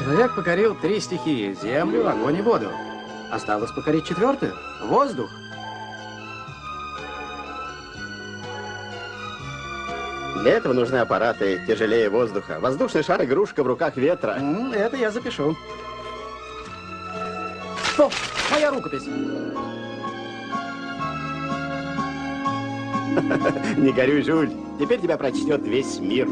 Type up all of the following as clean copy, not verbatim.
Человек покорил 3 стихии: землю, огонь и воду. Осталось покорить 4-ю – воздух. Для этого нужны аппараты тяжелее воздуха. Воздушный шар – игрушка в руках ветра. Это я запишу. Стоп! Моя рукопись! Не горюй, Жюль. Теперь тебя прочтет весь мир.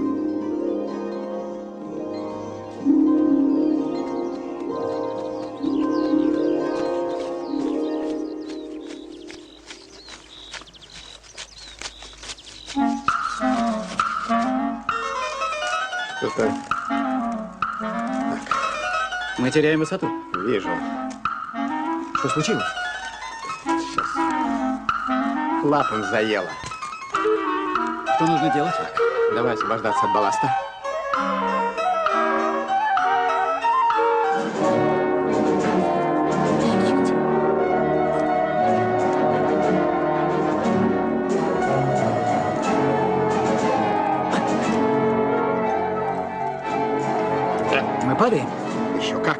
Что-то... Мы теряем высоту. Вижу. Что случилось? Сейчас. Клапан заело. Что нужно делать? Так, давай освобождаться от балласта. Мы падаем? Еще как.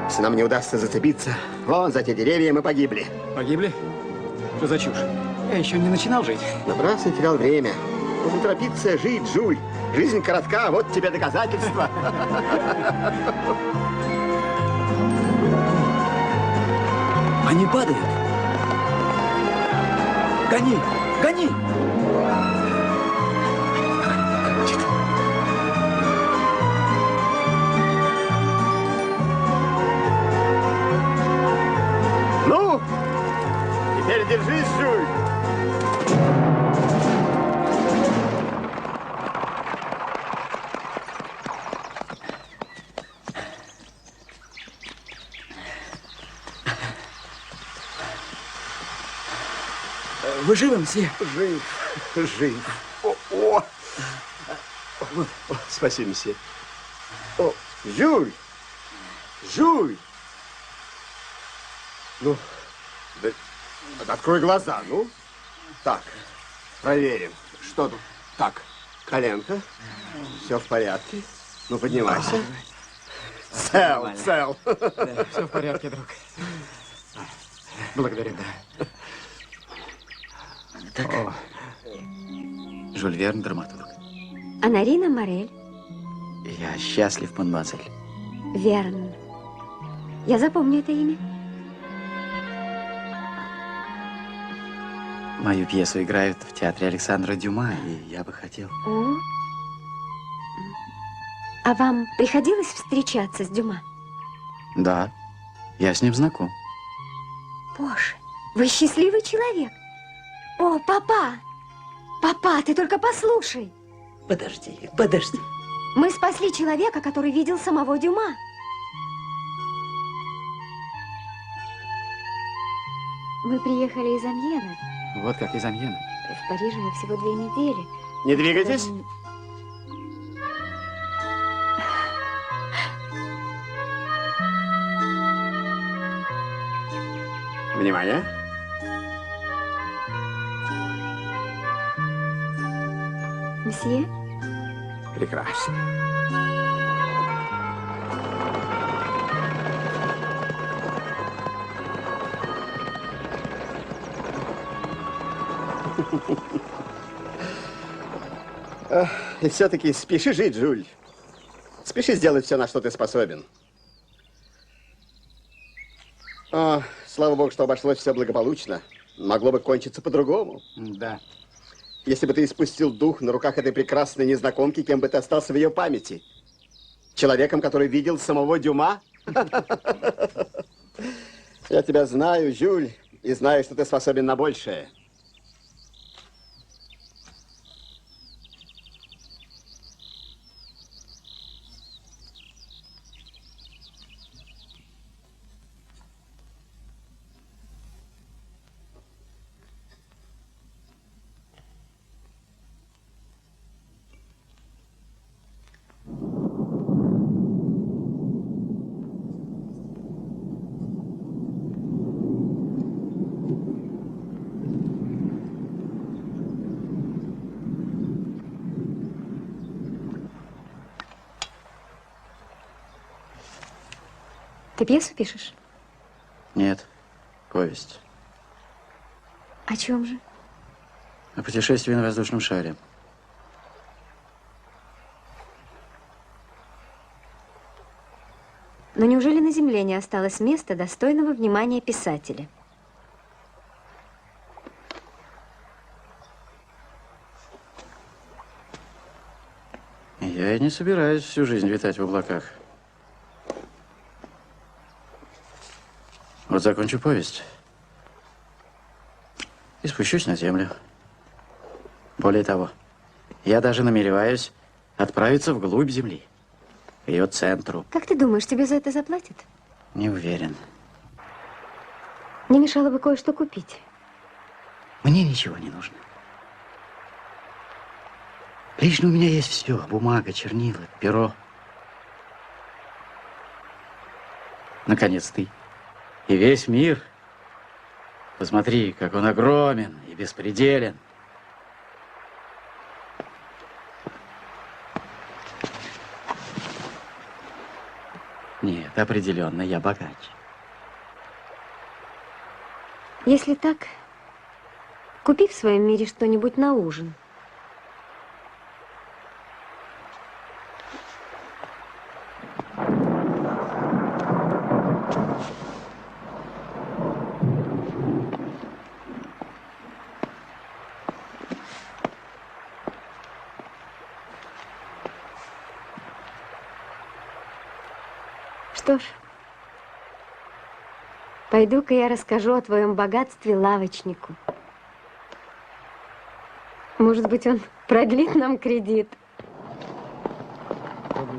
Если нам не удастся зацепиться, вон за те деревья мы погибли. Погибли? Что за чушь? Я еще не начинал жить. Напрасно терял время. Нужно торопиться жить, Жюль. Жизнь коротка, вот тебе доказательство. Они падают. Гони! Гони! Ну, теперь держись, Жюль. Вы живы, мсье? Жив, жив. О. О, спасибо, мсье. О, Жюль! Жюль! Ну, да, открой глаза, ну. Так, проверим. Что тут? Так, коленка. Все в порядке. Ну, поднимайся. Цел, цел. Да, все в порядке, друг. Благодарю. Так. О. Жюль Верн, драматург. Анарина Морель. Я счастлив, мадемуазель. Верн. Я запомню это имя. Мою пьесу играют в театре Александра Дюма, и я бы хотел... О. А вам приходилось встречаться с Дюма? Да, я с ним знаком. Боже, вы счастливый человек. О, папа! Папа, ты только послушай. Подожди, подожди. Мы спасли человека, который видел самого Дюма. Мы приехали из Амьена. Вот как из Амьена. В Париже мы всего 2 недели. Не двигайтесь. Внимание. Мсье? Прекрасно. И все-таки спеши жить, Жюль. Спеши сделать все, на что ты способен. О, слава богу, что обошлось все благополучно. Могло бы кончиться по-другому. Да. Если бы ты испустил дух на руках этой прекрасной незнакомки, кем бы ты остался в ее памяти? Человеком, который видел самого Дюма? Я тебя знаю, Жюль, и знаю, что ты способен на большее. Ты пьесу пишешь? Нет, повесть. О чем же? О путешествии на воздушном шаре. Но неужели на Земле не осталось места, достойного внимания писателя? Я и не собираюсь всю жизнь витать в облаках. Вот закончу повесть и спущусь на землю. Более того, я даже намереваюсь отправиться вглубь земли, к ее центру. Как ты думаешь, тебе за это заплатят? Не уверен. Не мешало бы кое-что купить. Мне ничего не нужно. Лично у меня есть все. Бумага, чернила, перо. Наконец ты. И весь мир. Посмотри, как он огромен и беспределен. Нет, определенно, я богач. Если так, купи в своем мире что-нибудь на ужин. Что ж, пойду-ка я расскажу о твоем богатстве лавочнику. Может быть, он продлит нам кредит. Добрый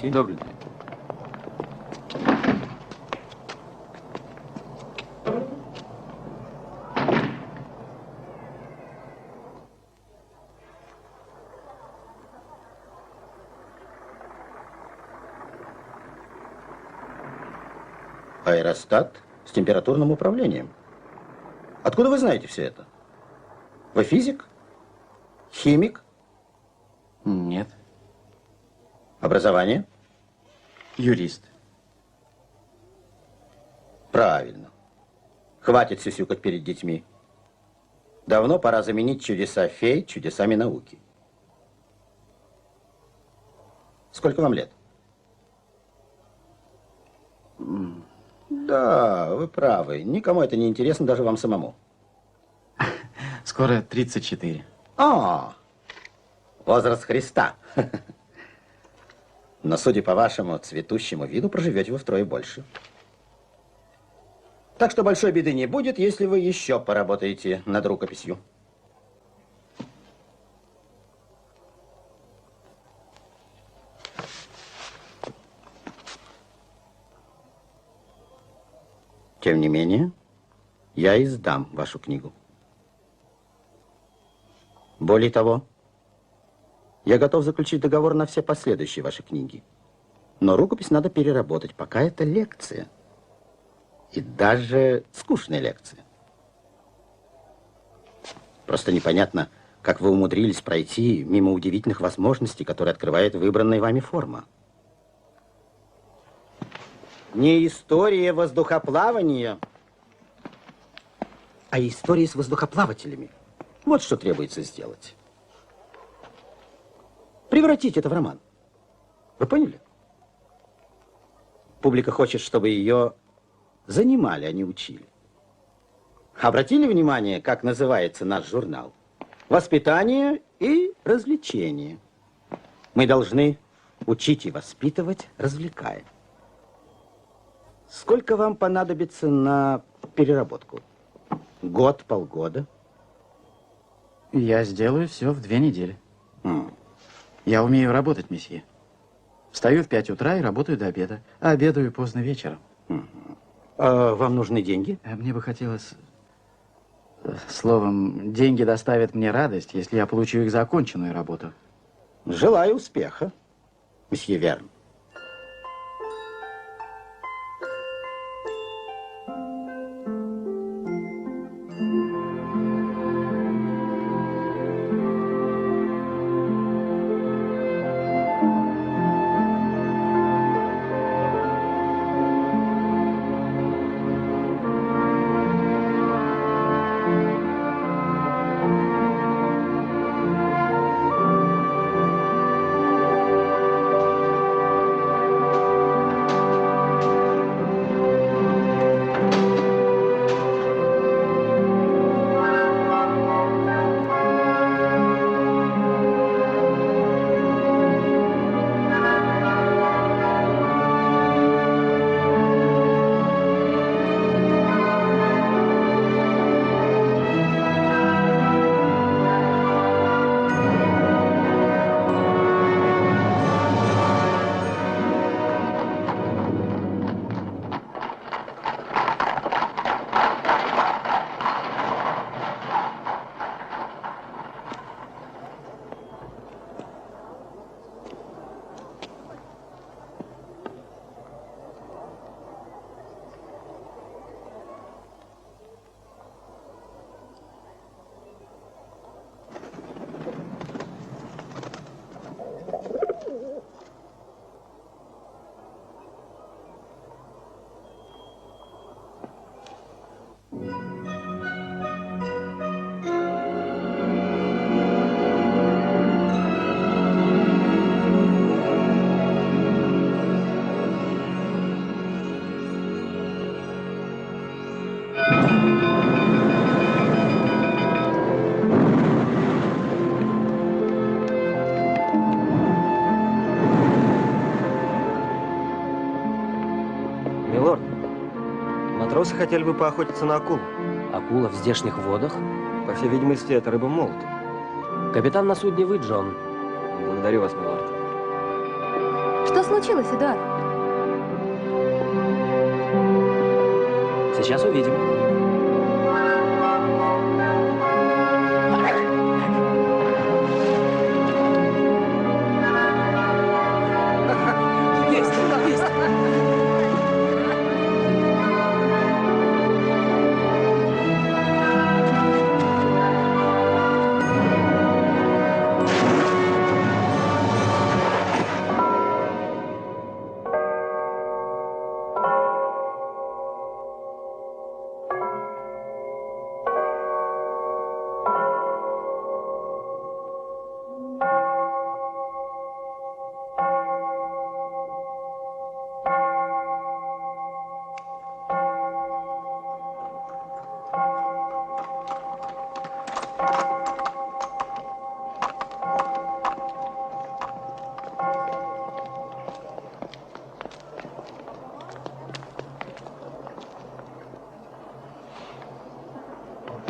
день. Добрый день. Аэростат с температурным управлением. Откуда вы знаете все это? Вы физик? Химик? Нет. Образование? Юрист. Правильно. Хватит сюсюкать перед детьми. Давно пора заменить чудеса фей чудесами науки. Сколько вам лет? Да, вы правы. Никому это не интересно, даже вам самому. Скоро 34. Возраст Христа. Но, судя по вашему цветущему виду, проживете вы втрое больше. Так что большой беды не будет, если вы еще поработаете над рукописью. Тем не менее, я издам вашу книгу. Более того, я готов заключить договор на все последующие ваши книги. Но рукопись надо переработать, пока это лекция. И даже скучная лекция. Просто непонятно, как вы умудрились пройти мимо удивительных возможностей, которые открывает выбранная вами форма. Не история воздухоплавания, а история с воздухоплавателями. Вот что требуется сделать. Превратить это в роман. Вы поняли? Публика хочет, чтобы ее занимали, а не учили. Обратили внимание, как называется наш журнал? Воспитание и развлечение. Мы должны учить и воспитывать, развлекая. Сколько вам понадобится на переработку? Год, полгода? Я сделаю все в 2 недели. Я умею работать, месье. Встаю в 5 утра и работаю до обеда. А обедаю поздно вечером. А вам нужны деньги? Мне бы хотелось... Словом, деньги доставят мне радость, если я получу их за оконченную работу. Желаю успеха, месье Верн. хотели бы поохотиться на акул. Акула в здешних водах? По всей видимости, это рыба-молот. Капитан на судне вы, Джон. Благодарю вас, милорд. Что случилось, Эдуард? Сейчас увидим. Есть, есть.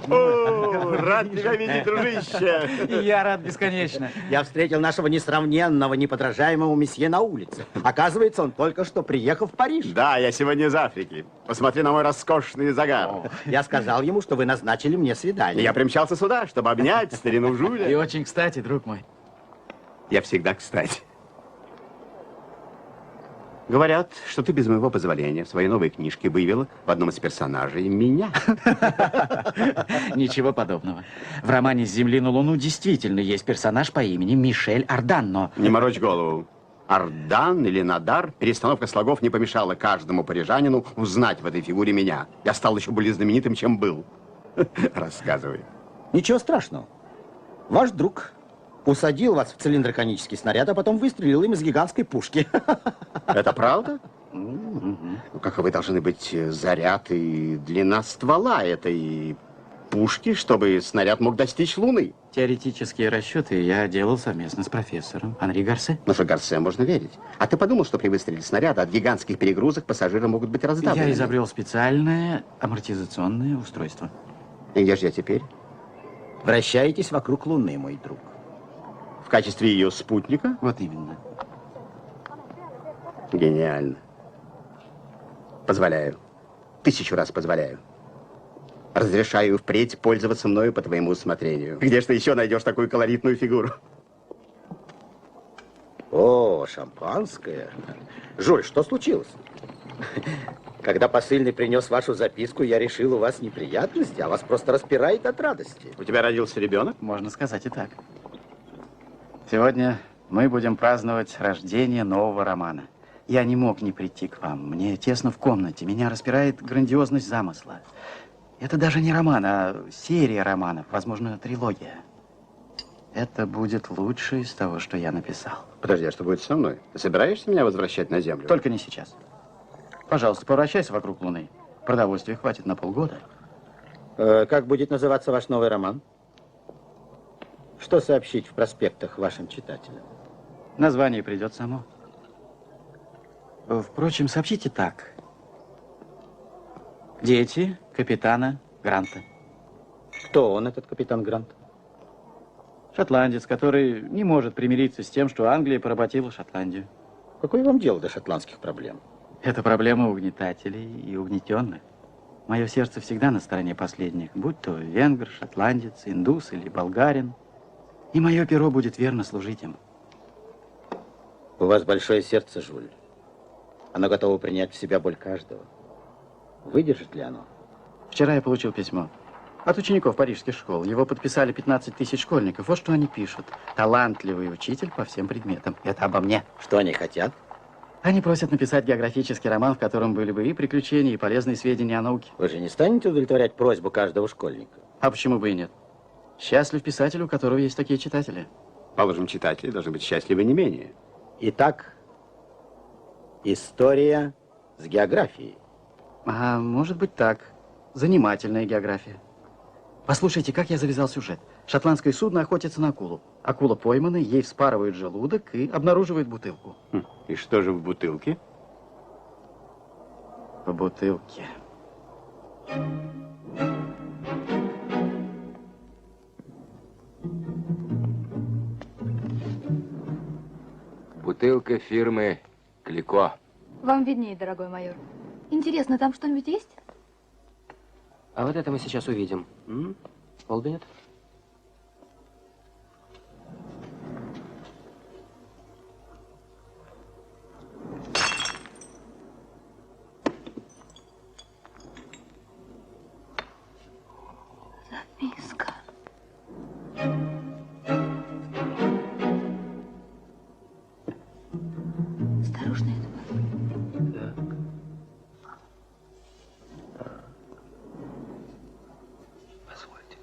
О, рад тебя видеть, дружище. Я рад бесконечно. Я встретил нашего несравненного, неподражаемого месье на улице. Оказывается, он только что приехал в Париж. Да, я сегодня из Африки. Посмотри на мой роскошный загар. Я сказал ему, что вы назначили мне свидание. Я примчался сюда, чтобы обнять старину И Жюля. очень кстати, друг мой. Я всегда кстати. Говорят, что ты без моего позволения в своей новой книжке выявила в одном из персонажей меня. Ничего подобного. В романе «С земли на Луну» действительно есть персонаж по имени Мишель Ардан, но... Не морочь голову. Ардан или Надар, перестановка слогов не помешала каждому парижанину узнать в этой фигуре меня. Я стал еще более знаменитым, чем был. Рассказывай. Ничего страшного. Ваш друг усадил вас в цилиндроконический снаряд, а потом выстрелил им из гигантской пушки. Это правда? Ну, каковы должны быть заряд и длина ствола этой пушки, чтобы снаряд мог достичь Луны? Теоретические расчеты я делал совместно с профессором Анри Гарсе. Ну, что Гарсе можно верить. А ты подумал, что при выстреле снаряда от гигантских перегрузок пассажиры могут быть раздавлены? Я изобрел специальное амортизационное устройство. И где же я теперь? Вращаетесь вокруг Луны, мой друг. В качестве ее спутника? Вот именно. Гениально. Позволяю. 1000 раз позволяю. Разрешаю впредь пользоваться мною по твоему усмотрению. Где ж ты еще найдешь такую колоритную фигуру? О, шампанское. Жуль, что случилось? Когда посыльный принес вашу записку, я решил, у вас неприятности, а вас просто распирает от радости. У тебя родился ребенок? Можно сказать и так. Сегодня мы будем праздновать рождение нового романа. Я не мог не прийти к вам. Мне тесно в комнате. Меня распирает грандиозность замысла. Это даже не роман, а серия романов. Возможно, трилогия. Это будет лучшее из того, что я написал. Подожди, а что будет со мной? Ты собираешься меня возвращать на Землю? Только не сейчас. Пожалуйста, поворачивайся вокруг Луны. Продовольствия хватит на полгода. Как будет называться ваш новый роман? Что сообщить в проспектах вашим читателям? Название придет само. Впрочем, сообщите так. Дети капитана Гранта. Кто он, этот капитан Грант? Шотландец, который не может примириться с тем, что Англия поработила Шотландию. Какое вам дело до шотландских проблем? Это проблема угнетателей и угнетенных. Мое сердце всегда на стороне последних, будь то венгр, шотландец, индус или болгарин. И мое перо будет верно служить им. У вас большое сердце, Жуль. Оно готово принять в себя боль каждого. Выдержит ли оно? Вчера я получил письмо от учеников парижских школ. Его подписали 15 000 школьников. Вот что они пишут. Талантливый учитель по всем предметам. Это обо мне. Что они хотят? Они просят написать географический роман, в котором были бы и приключения, и полезные сведения о науке. Вы же не станете удовлетворять просьбу каждого школьника? А почему бы и нет? Счастлив писатель, у которого есть такие читатели. Положим, читатели должны быть счастливы не менее. Итак, история с географией. А может быть так. Занимательная география. Послушайте, как я завязал сюжет. Шотландское судно охотится на акулу. Акула поймана, ей вспарывает желудок и обнаруживает бутылку. И что же в бутылке? В бутылке. Бутылка фирмы Клико. Вам виднее, дорогой майор. Интересно, там что-нибудь есть? А вот это мы сейчас увидим. Олбинет? Записка. Осторожно, это. Позвольте.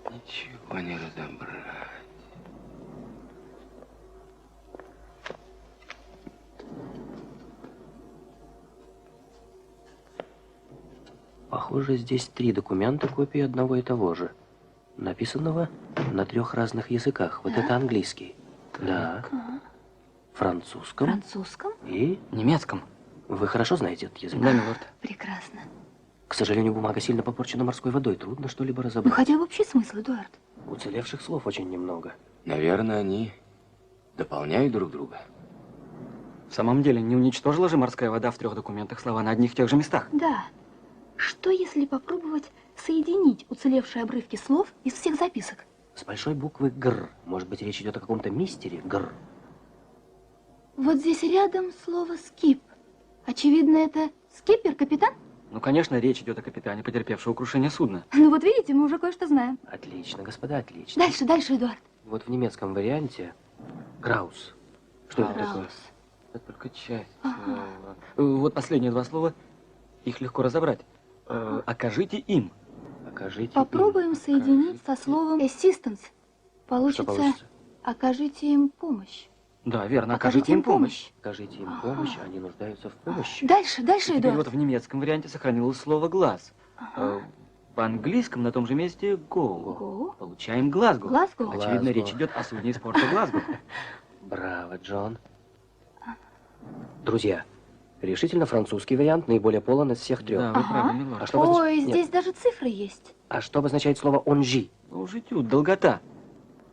Ничего не разобрать. Похоже, здесь 3 документа, копии одного и того же. Написанного на 3 разных языках. Вот это английский. Да. Французском. Французском? И Немецком. вы хорошо знаете этот язык? Да, милорд. Прекрасно. К сожалению, бумага сильно попорчена морской водой. Трудно что-либо Ну, разобрать. хотя бы общий смысл, Эдуард. Уцелевших слов очень немного. Наверное, они дополняют друг друга. В самом деле, не уничтожила же морская вода в 3 документах слова на одних и тех же местах? Да. Что, если попробовать соединить уцелевшие обрывки слов из всех записок? С большой буквы «гр». Может быть, речь идет о каком-то мистере? «Гр». Вот здесь рядом слово «скип». Очевидно, это скипер, капитан? Ну, конечно, речь идет о капитане, потерпевшего крушение судна. Ну вот видите, мы уже кое-что знаем. Отлично, господа, отлично. Дальше, дальше, Эдуард. Вот в немецком варианте «граус». Что это такое? Граус. Это только часть. Вот последние 2 слова, их легко разобрать. Окажите им. Окажите Попробуем им. соединить со словом assistance. Что получится? Окажите им помощь. Да, верно, окажите им помощь. Окажите им помощь, они нуждаются в помощи. Дальше, дальше, И теперь вот Эдуард. в немецком варианте сохранилось слово «глаз». В английском на том же месте «go». Го. Получаем «глазго». Глазго. Очевидно, Глазго. речь идет о судне из порта Глазго. Браво, Джон. Друзья, решительно французский вариант наиболее полон из всех 3. Да, вы Ага. правы, милорд. А что обозначает- Ой, Нет. здесь даже цифры есть. А что обозначает слово «онжи»? Ну, житю, долгота.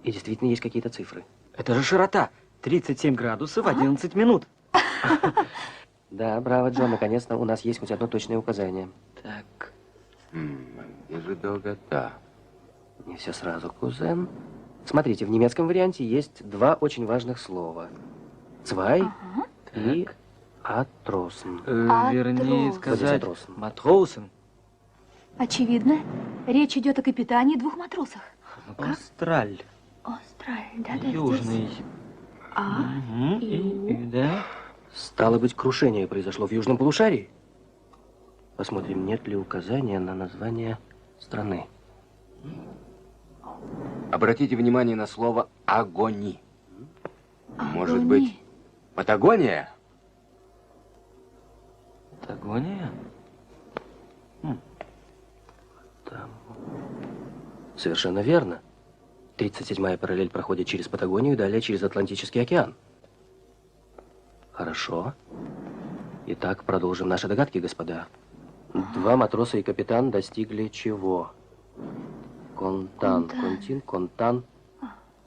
И действительно есть какие-то цифры. Это же широта. 37 градусов, 11 минут. Да, браво, Джон, наконец-то у нас есть хоть одно точное указание. Так. Где же долгота? Не все сразу, кузен. Смотрите, в немецком варианте есть 2 очень важных слова. «Цвай» и «атросен». Вернее Матрос. сказать, Матросен. матросен. Очевидно, речь идет о капитане и 2 матросах. Астраль. Остраль, да-да, Южный. здесь. А, Мгм. И, да. Стало быть, крушение произошло в южном полушарии? Посмотрим, нет ли указания на название страны. Обратите внимание на слово «агони». Может Агони. быть, Патагония? Патагония? Там. Совершенно верно. 37-я параллель проходит через Патагонию и далее через Атлантический океан. Хорошо. Итак, продолжим наши догадки, господа. 2 матроса и капитан достигли чего? Контан, контин, контан,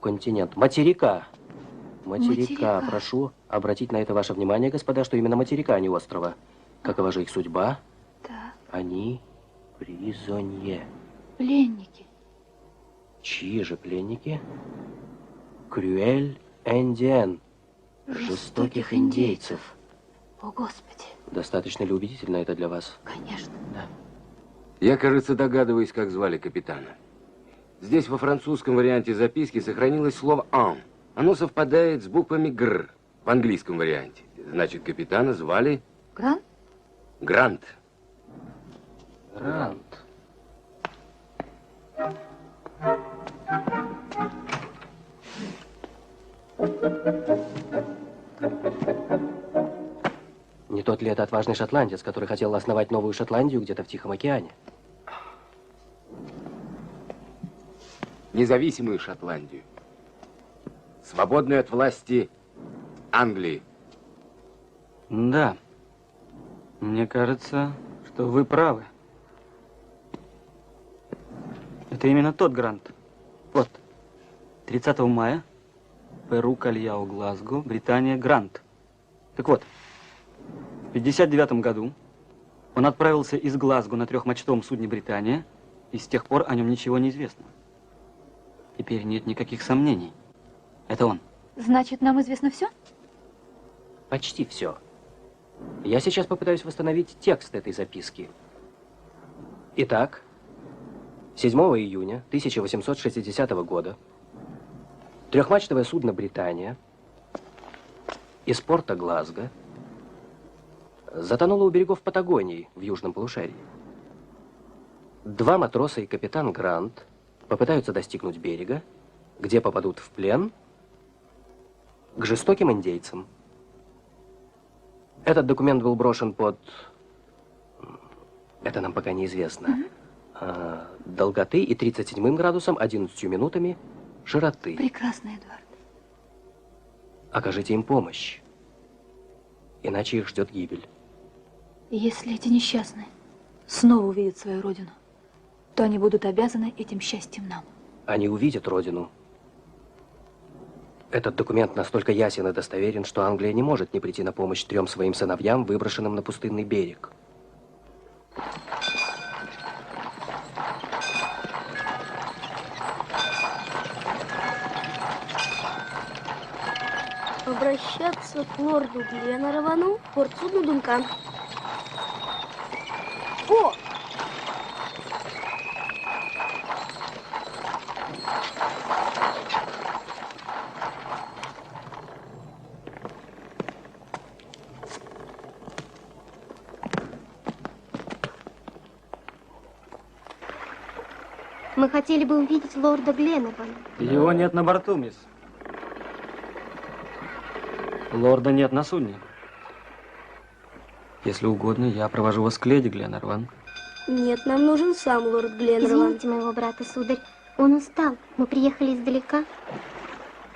континент. Материка. Материка. Материка. Прошу обратить на это ваше внимание, господа, что именно материка, а не острова. Какова же их судьба? Так, Они призонье. пленники. Чьи же пленники? Крюэль Эндиен. Жестоких индейцев. О, Господи, Достаточно ли убедительно это для вас? конечно. Я, кажется, догадываюсь, как звали капитана. Здесь во французском варианте записки сохранилось слово «ан». Оно совпадает с буквами «гр» в английском варианте. Значит, капитана звали Грант? Грант. Грант. Не тот ли это отважный шотландец, который хотел основать Новую Шотландию где-то в Тихом океане? Независимую Шотландию. Свободную от власти Англии. Да. Мне кажется, что вы правы. Это именно тот грант. Вот. 30 мая. Перу, Кальяо, Глазго, Британия, грант. Так вот, в 59 году он отправился из Глазго на трехмачтовом судне «Британия», и с тех пор о нем ничего не известно. Теперь нет никаких сомнений. Это он. Значит, нам известно все? Почти все. Я сейчас попытаюсь восстановить текст этой записки. Итак, 7 июня 1860 года трехмачтовое судно «Британия» из порта Глазго затонуло у берегов Патагонии в южном полушарии. 2 матроса и капитан Грант попытаются достигнуть берега, где попадут в плен к жестоким индейцам. Этот документ был брошен под... Это нам пока неизвестно. Долготы и 37 градусом 11 минутами широты. Прекрасно, Эдуард. Окажите им помощь, иначе их ждет гибель. Если эти несчастные снова увидят свою родину, то они будут обязаны этим счастьем нам. Они увидят родину. Этот документ настолько ясен и достоверен, что Англия не может не прийти на помощь 3 своим сыновьям, выброшенным на пустынный берег. Обращаться к лорду Гленарвану, порт судна Дункан. О! Мы хотели бы увидеть лорда Гленарвана. Его нет на борту, мисс. Лорда нет на судне. Если угодно, я провожу вас к леди Гленарван. Нет, нам нужен сам лорд Гленарван. Извините моего брата, сударь. Он устал. Мы приехали издалека.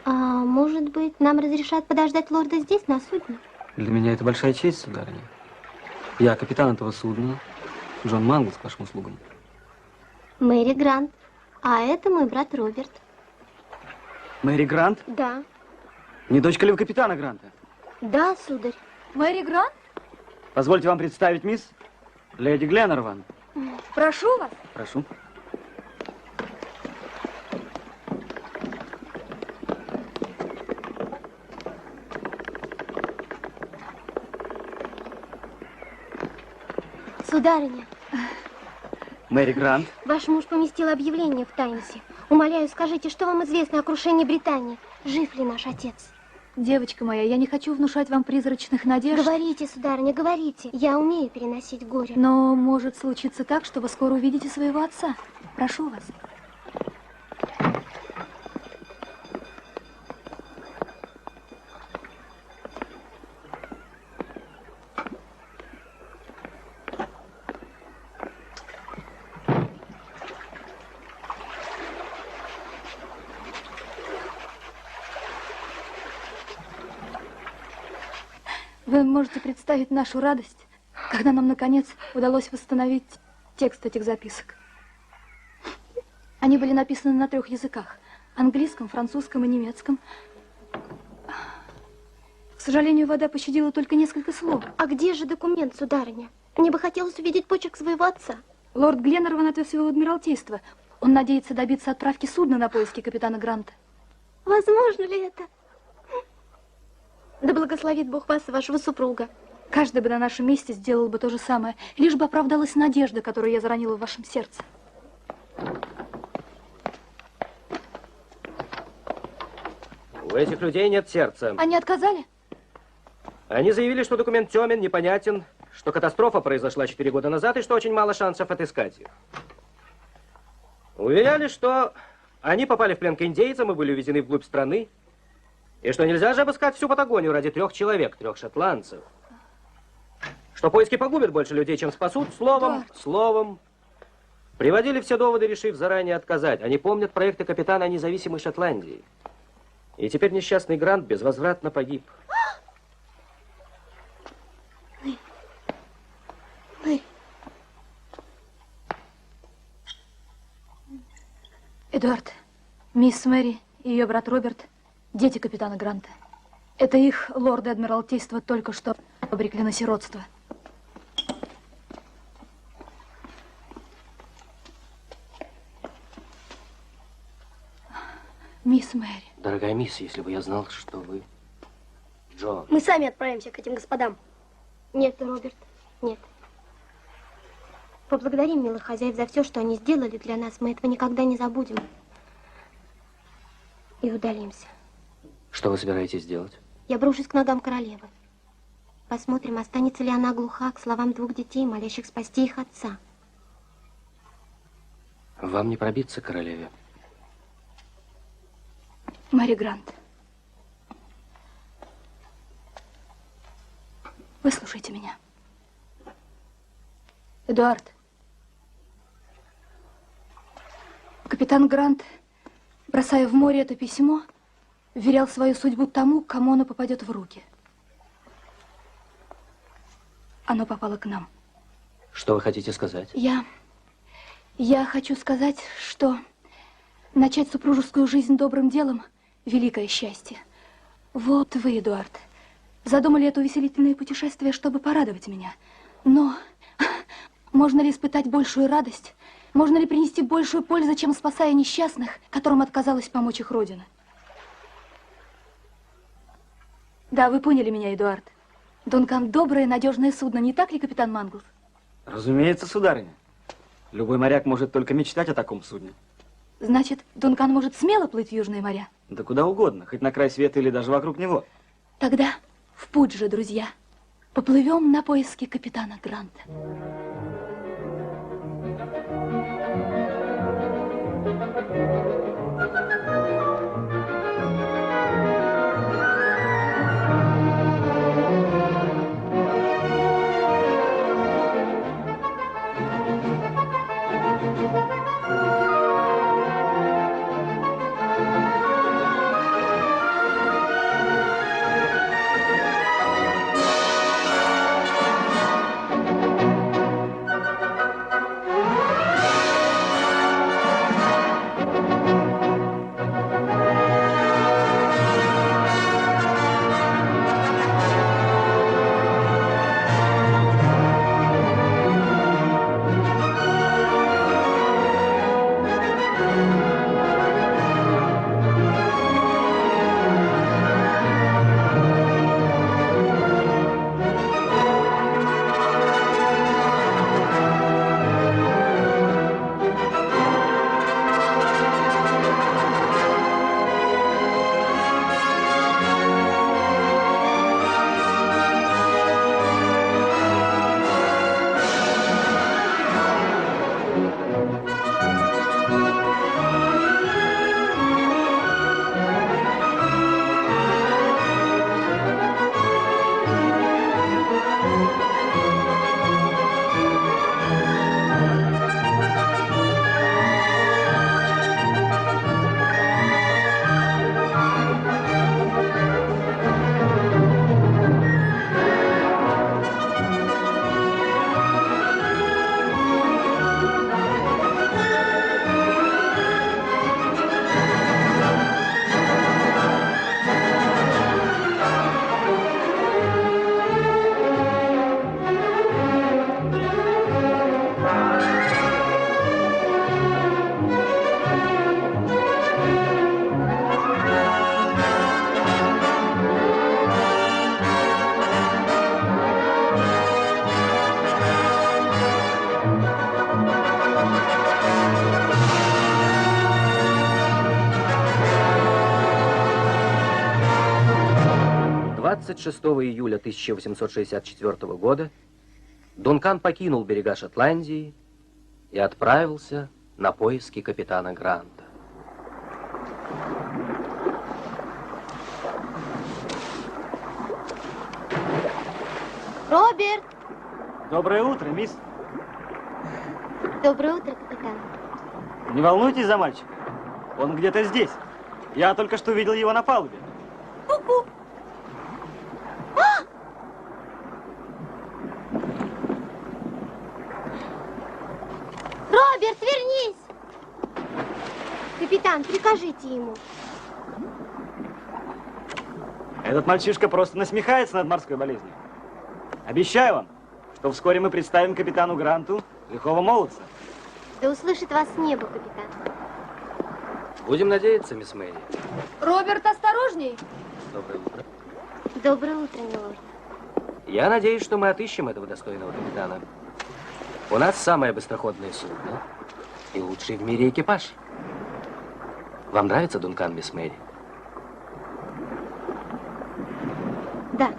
А может быть, нам разрешат подождать лорда здесь, на судне? Для меня это большая честь, сударыня. Я капитан этого судна, Джон Манглс, к вашим услугам. Мэри Грант. А это мой брат Роберт. Мэри Грант? Да. Не дочка ли вы капитана Гранта? Да, сударь. Мэри Грант? Позвольте вам представить, мисс, леди Гленарван. Прошу вас. Прошу. Сударыня, Мэри Грант. ваш муж поместил объявление в Таймсе. Умоляю, скажите, что вам известно о крушении Британии? Жив ли наш отец? Девочка моя, я не хочу внушать вам призрачных надежд. Говорите, сударыня, говорите. Я умею переносить горе. Но может случиться так, что вы скоро увидите своего отца. Прошу вас. Вы можете представить нашу радость, когда нам, наконец, удалось восстановить текст этих записок. Они были написаны на 3 языках – английском, французском и немецком. К сожалению, вода пощадила только несколько слов. А где же документ, сударыня? Мне бы хотелось увидеть почерк своего отца. Лорд Гленарван отвез его в Адмиралтейство. Он надеется добиться отправки судна на поиски капитана Гранта. Возможно ли это? Да благословит Бог вас и вашего супруга. Каждый бы на нашем месте сделал бы то же самое, лишь бы оправдалась надежда, которую я заронила в вашем сердце. У этих людей нет сердца. Они отказали? Они заявили, что документ темен, непонятен, что катастрофа произошла 4 года назад и что очень мало шансов отыскать их. Уверяли, что они попали в плен к индейцам и были увезены вглубь страны, и что нельзя же обыскать всю Патагонию ради 3 человек, 3 шотландцев. Что поиски погубят больше людей, чем спасут, словом. Приводили все доводы, решив заранее отказать. Они помнят проекты капитана независимой Шотландии. И теперь несчастный Грант безвозвратно погиб. Эдуард, мисс Мэри и ее брат Роберт – дети капитана Гранта. Это их лорды Адмиралтейства только что обрекли на сиротство. Мисс Мэри. Дорогая мисс, если бы я знал, что вы... Джон. Мы сами отправимся к этим господам. Нет, Роберт, нет. Поблагодарим милых хозяев за все, что они сделали для нас. Мы этого никогда не забудем. И удалимся. Что вы собираетесь делать? Я брошусь к ногам королевы. Посмотрим, останется ли она глуха к словам двух детей, молящих спасти их отца. Вам не пробиться к королеве. Мэри Грант. Выслушайте меня. Эдуард. Капитан Грант, бросая в море это письмо, вверял свою судьбу тому, кому оно попадет в руки. Оно попало к нам. Что вы хотите сказать? Я хочу сказать, что начать супружескую жизнь добрым делом – великое счастье. Вот вы, Эдуард, задумали это увеселительное путешествие, чтобы порадовать меня. Но можно ли испытать большую радость? Можно ли принести большую пользу, чем спасая несчастных, которым отказалась помочь их родина? Да, вы поняли меня, Эдуард. Дункан – доброе, надежное судно, не так ли, капитан Манглс? Разумеется, сударыня. Любой моряк может только мечтать о таком судне. Значит, Дункан может смело плыть в южные моря? Да куда угодно, хоть на край света или даже вокруг него. Тогда в путь же, друзья. Поплывем на поиски капитана Гранта. Двадцать 26 июля 1864 года Дункан покинул берега Шотландии и отправился на поиски капитана Гранта. Роберт! Доброе утро, мисс. Доброе утро, капитан. Не волнуйтесь за мальчика. Он где-то здесь. Я только что видел его на палубе. Ку-ку! Роберт, вернись! Капитан, прикажите ему. Этот мальчишка просто насмехается над морской болезнью. Обещаю вам, что вскоре мы представим капитану Гранту лихого молодца. Да услышит вас небо, капитан. Будем надеяться, мисс Мэри. Роберт, осторожней! Доброе утро. Доброе утро, милорд. Я надеюсь, что мы отыщем этого достойного капитана. У нас самое быстроходное судно и лучший в мире экипаж. Вам нравится Дункан, мисс Мэри? Да.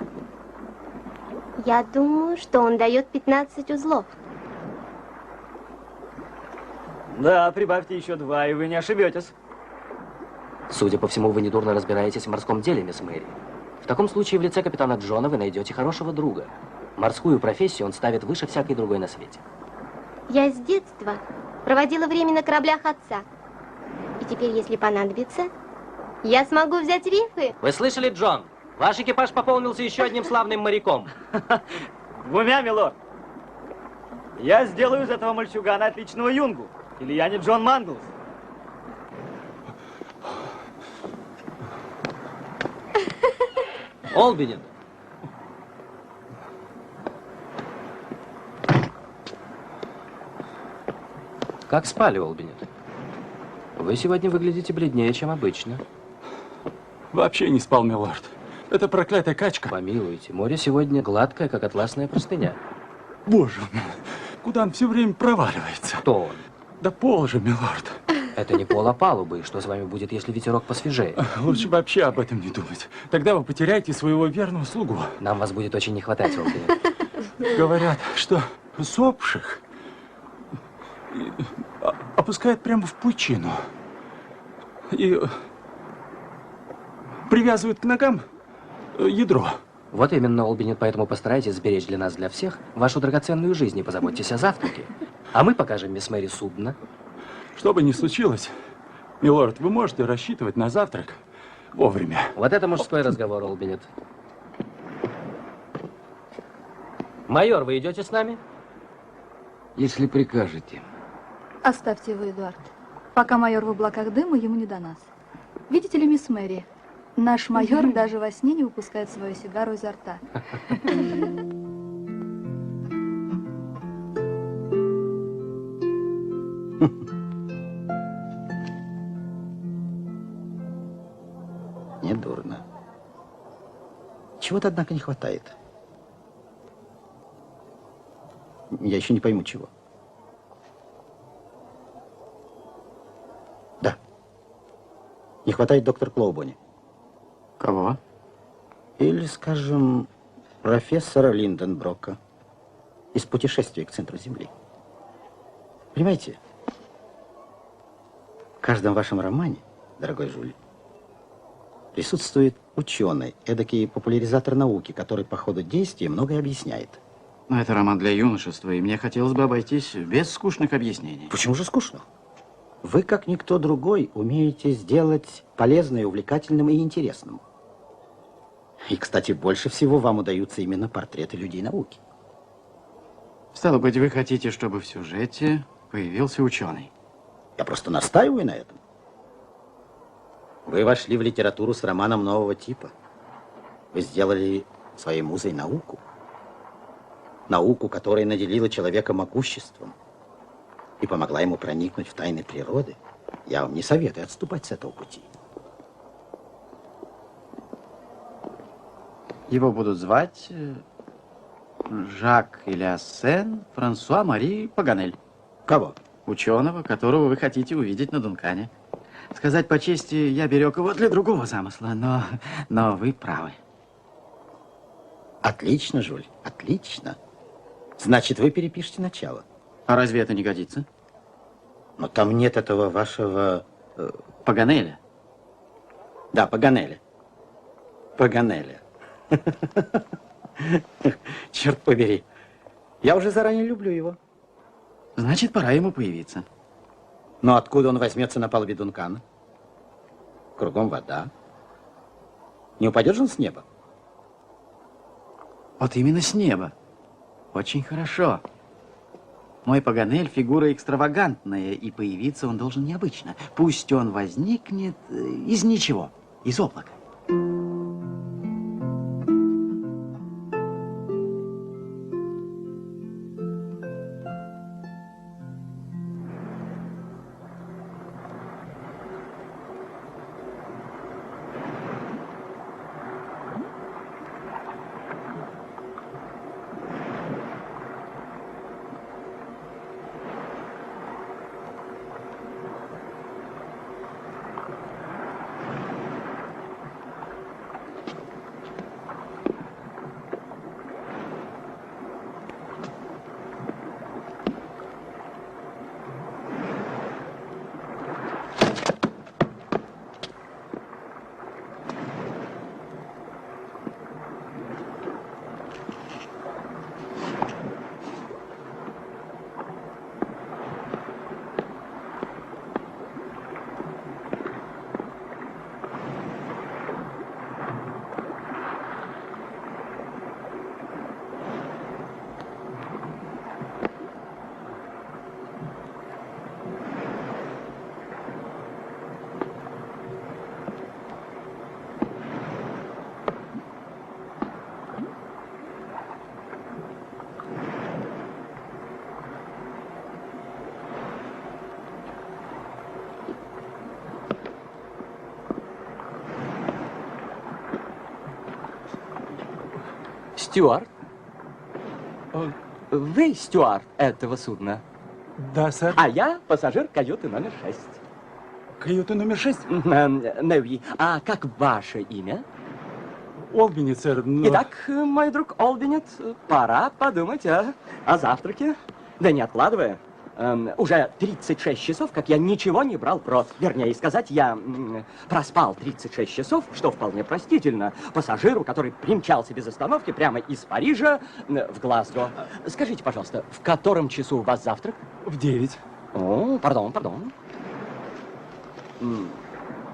Я думаю, что он дает 15 узлов. Да, прибавьте еще 2, и вы не ошибетесь. Судя по всему, вы недурно разбираетесь в морском деле, мисс Мэри. В таком случае в лице капитана Джона вы найдете хорошего друга. Морскую профессию он ставит выше всякой другой на свете. Я с детства проводила время на кораблях отца. И теперь, если понадобится, я смогу взять рифы. Вы слышали, Джон? Ваш экипаж пополнился еще одним славным моряком. 2, милорд. Я сделаю из этого мальчугана отличного юнгу. Или я не Джон Манглс. Олбинет. Как спали, Олбинет? Вы сегодня выглядите бледнее, чем обычно. Вообще не спал, милорд. Это проклятая качка. Помилуйте, море сегодня гладкое, как атласная простыня. Боже мой, куда он все время проваливается? Кто он? Да пол же, милорд. Это не пол, а палубы. И что с вами будет, если ветерок посвежее? Лучше вообще об этом не думать. Тогда вы потеряете своего верного слугу. Нам вас будет очень не хватать, Олбинет. Говорят, что усопших опускают прямо в пучину. И привязывают к ногам ядро. Вот именно, Олбинет, поэтому постарайтесь сберечь для нас, для всех, вашу драгоценную жизнь и позаботьтесь о завтраке. А мы покажем мисс Мэри судно. Что бы ни случилось, милорд, вы можете рассчитывать на завтрак вовремя. Вот это мужской разговор, Олбинет. Майор, вы идете с нами? Если прикажете. Оставьте его, Эдуард. Пока майор в облаках дыма, ему не до нас. Видите ли, мисс Мэри, наш майор даже во сне не выпускает свою сигару изо рта. Недурно. Чего-то, однако, не хватает. Я еще не пойму, чего. Да. Не хватает доктора Клоубони. Кого? Или, скажем, профессора Линденброка из «Путешествия к центру Земли». Понимаете, в каждом вашем романе, дорогой Жюль, присутствует ученый, эдакий популяризатор науки, который по ходу действия многое объясняет. Но это роман для юношества, и мне хотелось бы обойтись без скучных объяснений. Почему же скучно? Вы, как никто другой, умеете сделать полезное, увлекательным и интересным. И, кстати, больше всего вам удаются именно портреты людей науки. Стало быть, вы хотите, чтобы в сюжете появился ученый? Я просто настаиваю на этом. Вы вошли в литературу с романом нового типа. Вы сделали своей музой науку. Науку, которая наделила человека могуществом и помогла ему проникнуть в тайны природы. Я вам не советую отступать с этого пути. Его будут звать Жак Элиассен Франсуа Мари Паганель. Кого? Ученого, которого вы хотите увидеть на Дункане. Сказать по чести, я берег его для другого замысла, но вы правы. Отлично, Жюль, отлично. Значит, вы перепишете начало. А разве это не годится? Но там нет этого вашего... Паганеля. Да, Паганеля. Паганеля. Черт побери. Я уже заранее люблю его. Значит, пора ему появиться. Но откуда он возьмется на палубе Дункана? Кругом вода. Не упадет же он с неба? Вот именно с неба. Очень хорошо. Мой Паганель фигура экстравагантная, и появиться он должен необычно. Пусть он возникнет из ничего, из облака. Стюарт? Вы стюарт этого судна? Да, сэр. А я пассажир каюты номер 6. Каюта номер 6? Неви. А как ваше имя? Олбинет, сэр. Но... Итак, мой друг Олбинет, пора подумать о завтраке. Да не откладывая. Уже 36 часов, как я ничего не брал в рот. Вернее сказать, я проспал 36 часов, что вполне простительно пассажиру, который примчался без остановки прямо из Парижа в Глазго. Скажите, пожалуйста, в котором часу у вас завтрак? В 9. О, пардон.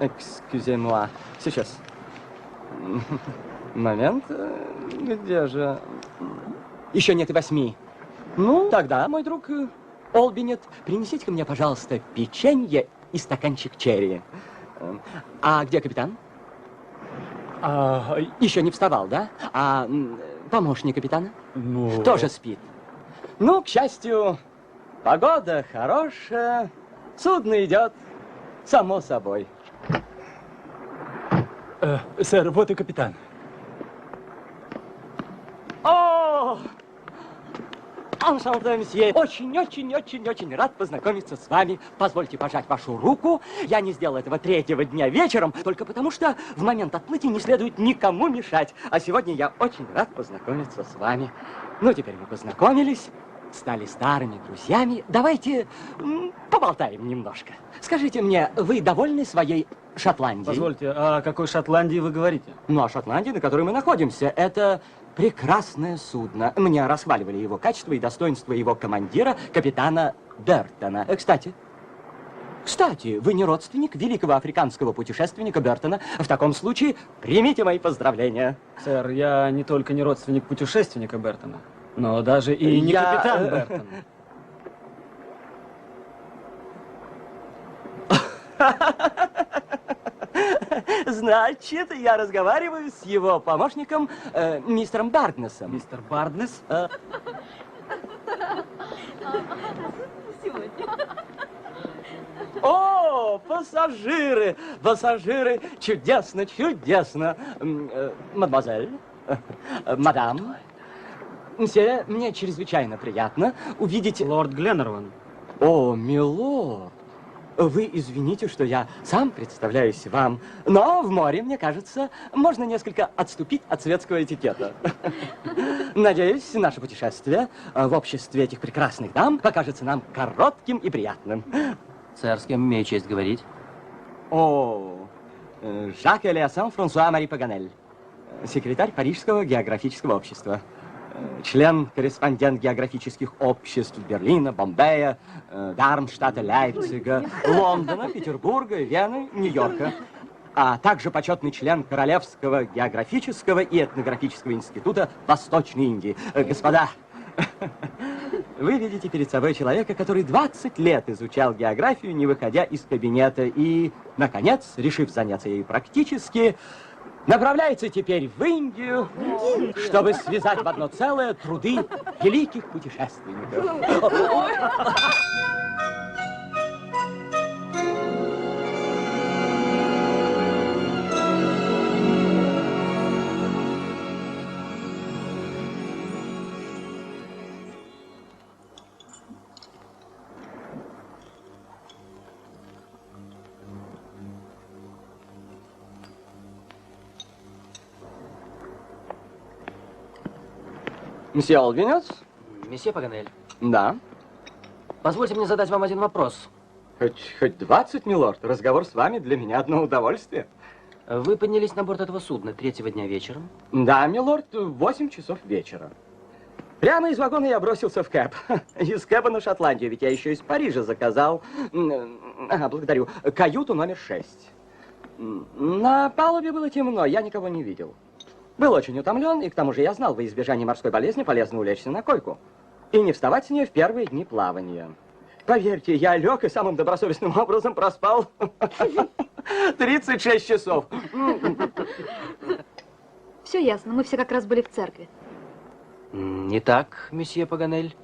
Excusez-moi. Сейчас. Момент. Где же? Еще нет и 8. Ну, тогда, мой друг Олбинет, принесите-ка мне, пожалуйста, печенье и стаканчик черри. А где капитан? Еще не вставал, да? А помощник капитана? Ну... Тоже спит. Ну, к счастью, погода хорошая, судно идет само собой. Сэр, вот и капитан. О! Аншанте, месье. Очень рад познакомиться с вами. Позвольте пожать вашу руку. Я не сделал этого 3-го дня вечером, только потому что в момент отплытия не следует никому мешать. А сегодня я очень рад познакомиться с вами. Ну, теперь мы познакомились, стали старыми друзьями. Давайте поболтаем немножко. Скажите мне, вы довольны своей Шотландией? Позвольте, о какой Шотландии вы говорите? Ну, о Шотландии, на которой мы находимся. Это прекрасное судно. Мне расхваливали его качество и достоинство его командира, капитана Бертона. Кстати, вы не родственник великого африканского путешественника Бертона. В таком случае примите мои поздравления. Сэр, я не только не родственник путешественника Бертона, но даже и не капитан Бертон. Значит, я разговариваю с его помощником, мистером Барднесом. Мистер Барднес? О, пассажиры! Пассажиры! Чудесно! Мадемуазель, мадам, мсье, мне чрезвычайно приятно увидеть... Лорд Гленнерван. О, милорд! Вы извините, что я сам представляюсь вам, но в море, мне кажется, можно несколько отступить от светского этикета. Надеюсь, наше путешествие в обществе этих прекрасных дам покажется нам коротким и приятным. Сэр, с кем имею честь говорить? О, Жак Элиассон Франсуа Мари Паганель, секретарь Парижского географического общества. Член-корреспондент географических обществ Берлина, Бомбея, Дармштадта, Лейпцига, Лондона, Петербурга, Вены, Нью-Йорка, а также почетный член Королевского географического и этнографического института Восточной Индии. Господа, Вы видите перед собой человека, который 20 лет изучал географию, не выходя из кабинета, и, наконец, решив заняться ею практически, направляется теперь в Индию, чтобы связать в одно целое труды великих путешественников. Месье Олвинес? Месье Паганель, Да. позвольте мне задать вам один вопрос. Хоть 20, милорд. Разговор с вами для меня одно удовольствие. Вы поднялись на борт этого судна 3-го дня вечером? Да, милорд, в 8 часов вечера. Прямо из вагона я бросился в кэб. Из кэба на Шотландию, ведь я еще из Парижа заказал, благодарю, каюту номер 6. На палубе было темно, я никого не видел. Был очень утомлен, и к тому же я знал, во избежание морской болезни полезно улечься на койку. И не вставать с нее в первые дни плавания. Поверьте, я лег и самым добросовестным образом проспал 36 часов. Все ясно, мы все как раз были в церкви. Итак, месье Паганель,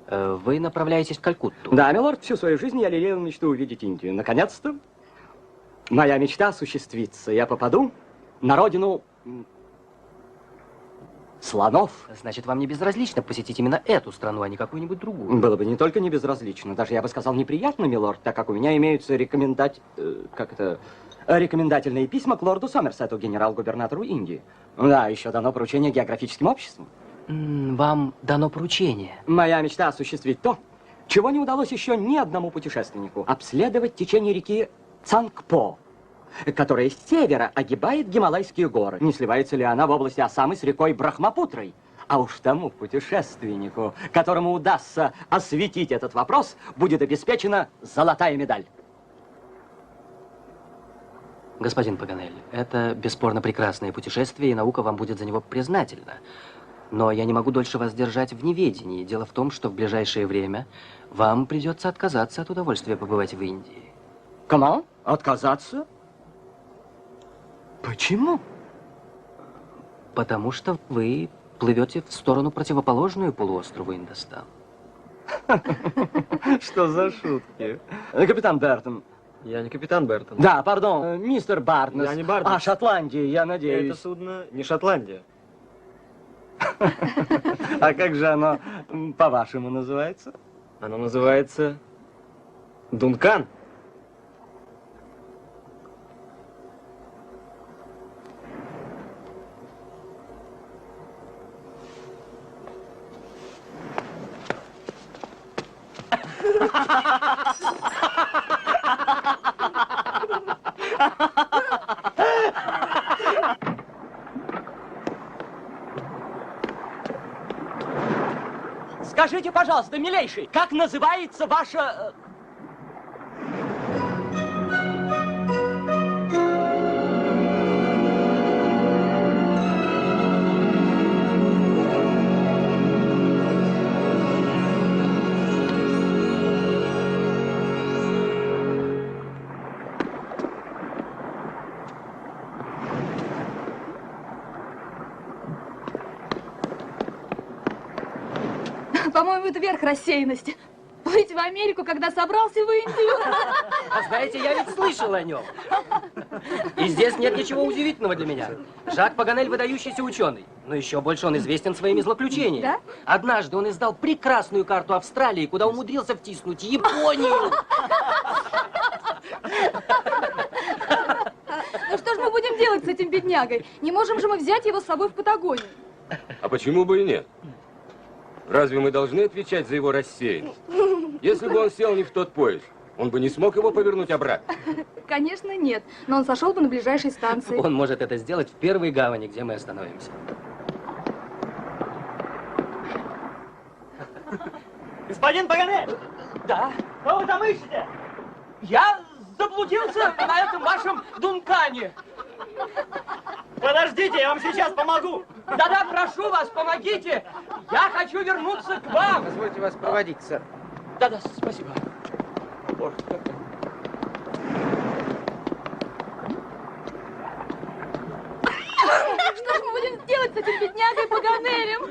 вы направляетесь в Калькутту? Да, милорд, всю свою жизнь я лелеял мечту увидеть Индию. Наконец-то моя мечта осуществится. Я попаду на родину слонов. Значит, вам не безразлично посетить именно эту страну, а не какую-нибудь другую? Было бы не только не безразлично, даже, я бы сказал, неприятно, милорд, так как у меня имеются рекомендательные письма к лорду Сомерсету, генерал-губернатору Индии. Да, еще дано поручение географическим обществам. Вам дано поручение? Моя мечта осуществить то, чего не удалось еще ни одному путешественнику. Обследовать течение реки Цангпо, которая с севера огибает Гималайские горы. Не сливается ли она в области Ассамы с рекой Брахмапутрой? А уж тому путешественнику, которому удастся осветить этот вопрос, будет обеспечена золотая медаль. Господин Паганель, это бесспорно прекрасное путешествие, и наука вам будет за него признательна. Но я не могу дольше вас держать в неведении. Дело в том, что в ближайшее время вам придется отказаться от удовольствия побывать в Индии. Кому? Отказаться? Почему? Потому что вы плывете в сторону противоположную полуострову Индостан. Что за шутки? Капитан Бертон. Я не капитан Бертон. Да, пардон, мистер Бартнес. Я не Бартнес. А, Шотландия, я надеюсь. Это судно не Шотландия. А как же оно, по-вашему, называется? Оно называется Дункан. Скажите, пожалуйста, милейший, как называется ваша... По-моему, это верх рассеянности. Плыть в Америку, когда собрался в Индию. А знаете, я ведь слышал о нем. И здесь нет ничего удивительного для меня. Жак Паганель выдающийся ученый. Но еще больше он известен своими злоключениями. Да? Однажды он издал прекрасную карту Австралии, куда умудрился втиснуть Японию. Ну что ж мы будем делать с этим беднягой? Не можем же мы взять его с собой в Патагонию? А почему бы и нет? Разве мы должны отвечать за его рассеянность? Если бы он сел не в тот поезд, он бы не смог его повернуть обратно. Конечно, нет. Но он сошел бы на ближайшей станции. Он может это сделать в первой гавани, где мы остановимся. Господин Паганель! Да? Что вы там ищете? Я заблудился на этом вашем Дункане. Подождите, я вам сейчас помогу. Да-да, прошу вас, помогите. Я хочу вернуться к вам. Позвольте вас проводить, сэр. Да-да, спасибо. Боже, как... Что же мы будем делать с этим беднягой Паганелем?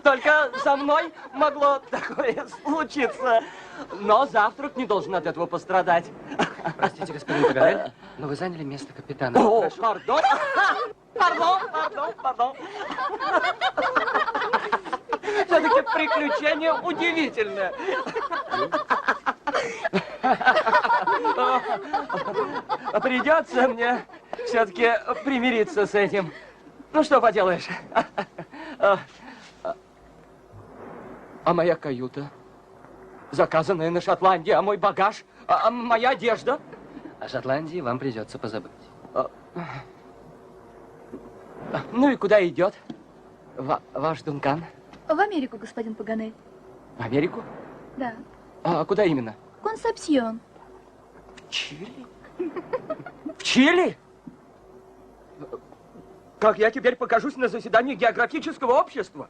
Только со мной могло такое случиться. Но завтрак не должен от этого пострадать. Простите, господин Паганель, но вы заняли место капитана. О, пардон. Пардон. Все-таки приключение удивительное. Придется мне все-таки примириться с этим. Ну, что поделаешь. А моя каюта, заказанная на Шотландии, а мой багаж, а моя одежда? О Шотландии вам придется позабыть. Ну и куда идет ваш Дункан? В Америку, господин Паганель. В Америку? Да. А куда именно? Консепсьон. В Чили? В Чили? Как я теперь покажусь на заседании географического общества?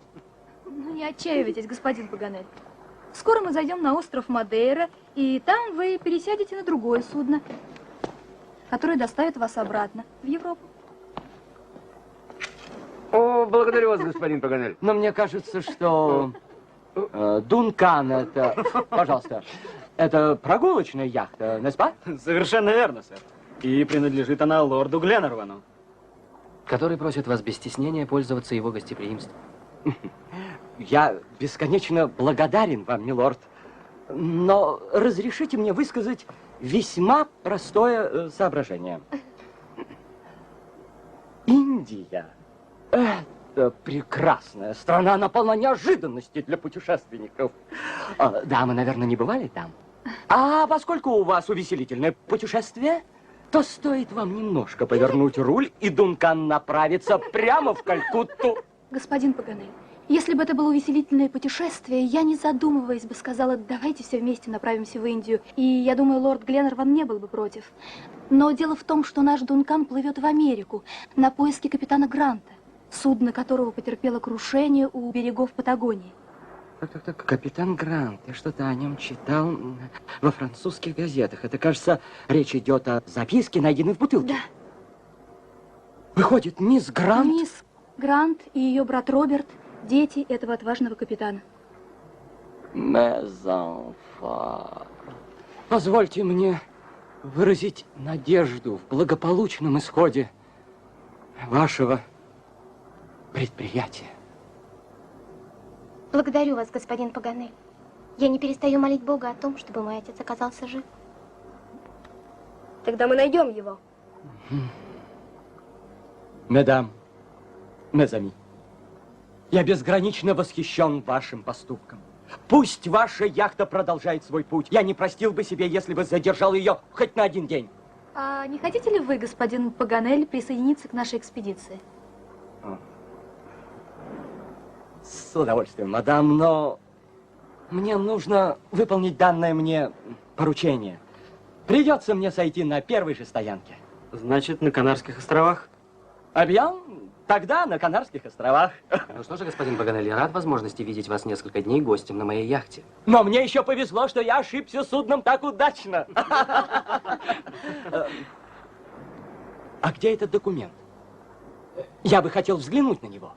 Ну, не отчаивайтесь, господин Паганель. Скоро мы зайдем на остров Мадейра, и там вы пересядете на другое судно, которое доставит вас обратно в Европу. О, благодарю вас, господин Паганель. Но мне кажется, что Дункан это, пожалуйста, это прогулочная яхта, не спа? Совершенно верно, сэр. И принадлежит она лорду Гленнервану. Который просит вас без стеснения пользоваться его гостеприимством. Я бесконечно благодарен вам, милорд, но разрешите мне высказать весьма простое соображение. Индия – это прекрасная страна, она полна неожиданностей для путешественников. Да, мы, наверное, не бывали там. А поскольку у вас увеселительное путешествие, то стоит вам немножко повернуть руль, и Дункан направится прямо в Калькутту. Господин Паганель, если бы это было увеселительное путешествие, я, не задумываясь, бы сказала, давайте все вместе направимся в Индию. И я думаю, лорд Гленнерван не был бы против. Но дело в том, что наш Дункан плывет в Америку на поиски капитана Гранта, судно которого потерпело крушение у берегов Патагонии. Так, капитан Грант, я что-то о нем читал во французских газетах. Это, кажется, речь идет о записке, найденной в бутылке. Да. Выходит, мисс Грант... Мисс Грант и ее брат Роберт – дети этого отважного капитана. Мезонфа. Позвольте мне выразить надежду в благополучном исходе вашего предприятия. Благодарю вас, господин Паганель. Я не перестаю молить Бога о том, чтобы мой отец оказался жив. Тогда мы найдем его. Мадам, мезами, я безгранично восхищен вашим поступком. Пусть ваша яхта продолжает свой путь. Я не простил бы себе, если бы задержал ее хоть на один день. А не хотите ли вы, господин Паганель, присоединиться к нашей экспедиции? С удовольствием, мадам, но мне нужно выполнить данное мне поручение. Придется мне сойти на первой же стоянке. Значит, на Канарских островах? Объяв? Тогда на Канарских островах. Ну что же, господин Паганель, я рад возможности видеть вас несколько дней гостем на моей яхте. Но мне еще повезло, что я ошибся судном так удачно. А где этот документ? Я бы хотел взглянуть на него.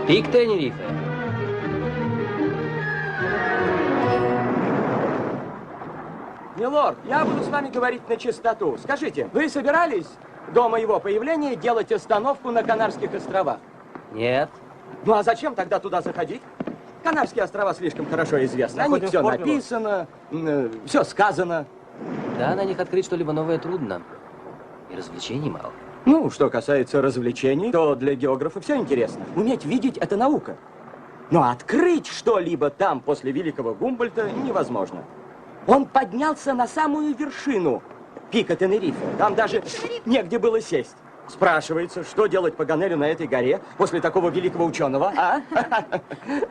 Пик Тенерифе. Милорд, я буду с вами говорить на чистоту. Скажите, вы собирались до моего появления делать остановку на Канарских островах? Нет. Ну а зачем тогда туда заходить? Канарские острова слишком хорошо известны. О них все написано, все сказано. Да, на них открыть что-либо новое трудно. И развлечений мало. Ну, что касается развлечений, то для географа все интересно. Уметь видеть — это наука. Но открыть что-либо там после великого Гумбольдта невозможно. Он поднялся на самую вершину пика Тенерифе. Там даже негде было сесть. Спрашивается, что делать Паганелю на этой горе после такого великого ученого, а?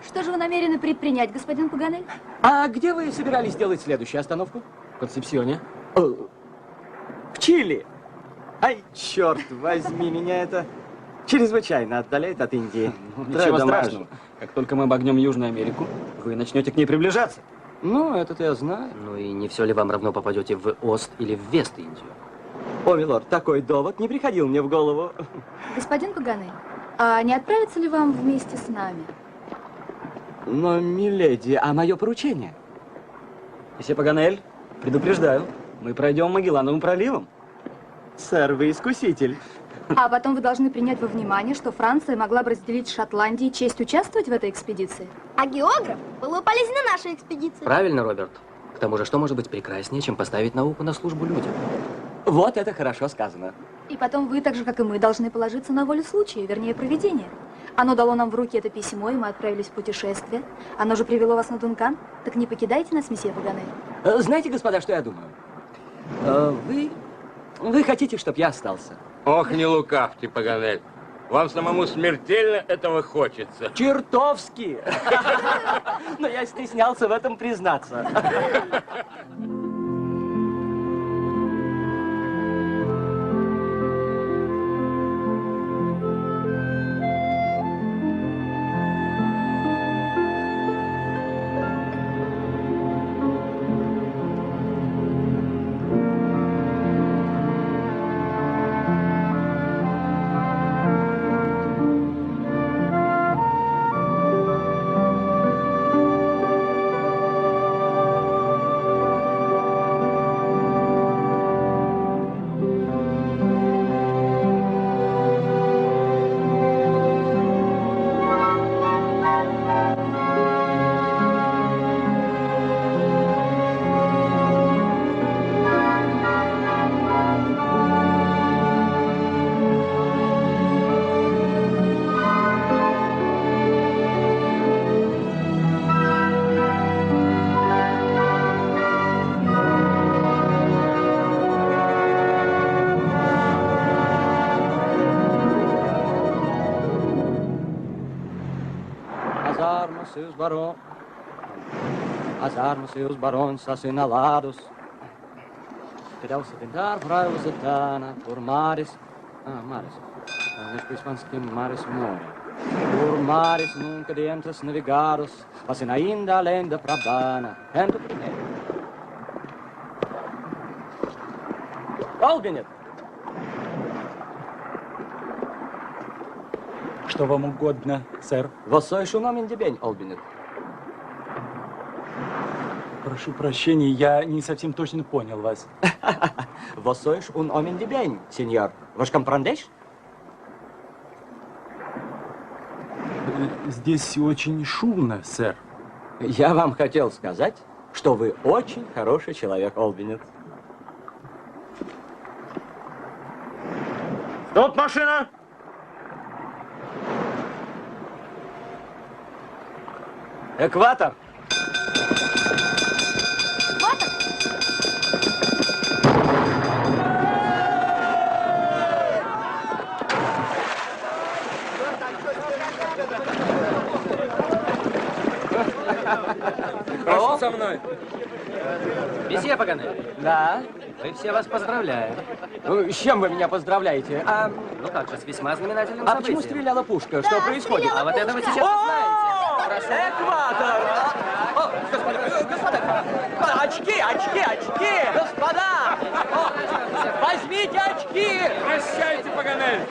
Что же вы намерены предпринять, господин Паганель? А где вы собирались делать следующую остановку? В Концепсионе. В Чили. Ай, черт возьми, меня это чрезвычайно отдаляет от Индии. Ничего страшного. Как только мы обогнем Южную Америку, вы начнете к ней приближаться. Ну, это-то я знаю. Ну и не все ли вам равно попадете в Ост или в Вест-Индию? О, милорд, такой довод не приходил мне в голову. Господин Паганель, а не отправиться ли вам вместе с нами? Но, миледи, а мое поручение? Месье Паганель, предупреждаю, мы пройдем Магеллановым проливом. Сэр, вы искуситель. А потом вы должны принять во внимание, что Франция могла бы разделить с Шотландией честь участвовать в этой экспедиции. А географ был бы полезен на нашей экспедиции. Правильно, Роберт. К тому же, что может быть прекраснее, чем поставить науку на службу людям? Вот это хорошо сказано. И потом вы, так же, как и мы, должны положиться на волю случая, вернее, провидения. Оно дало нам в руки это письмо, и мы отправились в путешествие. Оно же привело вас на Дункан. Так не покидайте нас, месье Паганель. Знаете, господа, что я думаю? Вы хотите, чтобы я остался? Ох, не лукавьте, Паганель. Вам самому смертельно этого хочется. Чертовски! Но я стеснялся в этом признаться. As armas e os barões assinalados. Terá-se tentar para a Lusitana por mares. Mares. Por испанским mares море. Por mares nunca de antes navegados, passem ainda além da Prabana. Canto primeiro. Олбинет! Что вам угодно, сэр? Воссой шуном дебень, Олбинет. Прошу прощения, я не совсем точно понял вас. Воссой шуном дебень, сеньор. Ваш компрандеш? Здесь очень шумно, сэр. Я вам хотел сказать, что вы очень хороший человек, Олбинет. Стоп, машина! Экватор! Прошу со мной. Месье Паганель. Да? Мы все вас поздравляем. С чем вы меня поздравляете? Ну как же, с весьма знаменательным А событием. почему стреляла пушка? Что происходит? А вот это вы сейчас узнаете. Экватор! Господа! Очки! Господа! Возьмите очки! Прощайте, Паганель!